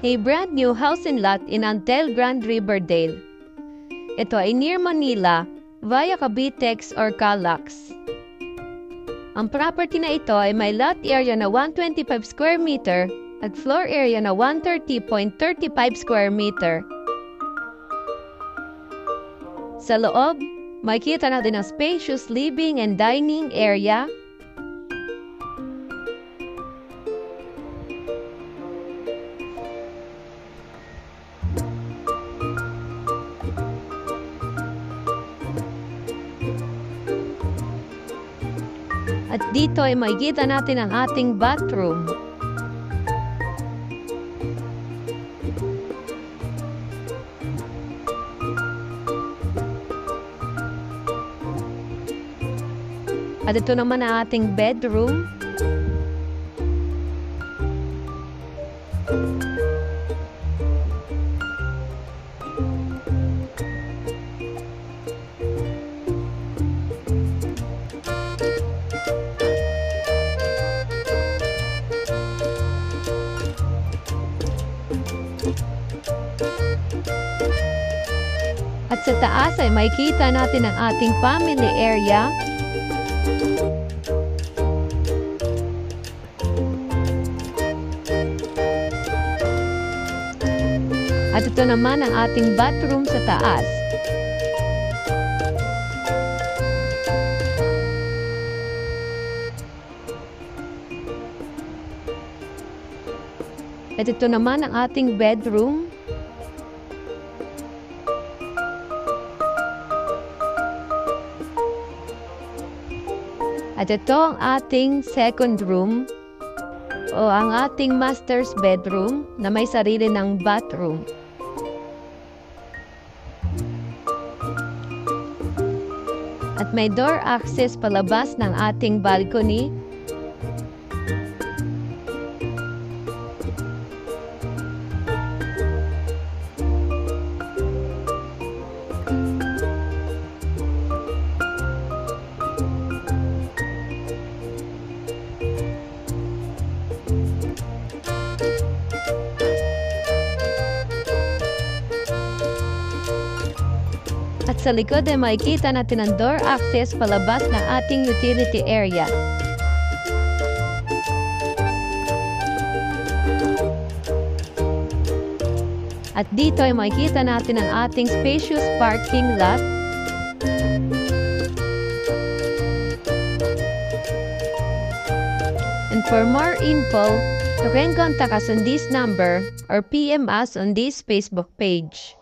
A brand new house and lot in Antel Grand Riverdale. Ito ay near Manila via Cavitex or Calax. Ang property na ito ay may lot area na 125 square meter at floor area na 130.35 square meter. Sa loob, makikita natin ang spacious living and dining area, at dito ay makikita natin ang ating bathroom. At ito naman ang ating bedroom. At sa taas ay makikita natin ang ating family area. At ito naman ang ating bathroom sa taas. At ito naman ang ating bedroom. At ito ang ating second room o ang ating master's bedroom na may sarili ng bathroom. At may door access palabas ng ating balcony. At sa likod ay makikita natin ang door access palabas ng ating utility area. At dito ay makikita natin ang ating spacious parking lot. And for more info, you can contact us on this number or PM us on this Facebook page.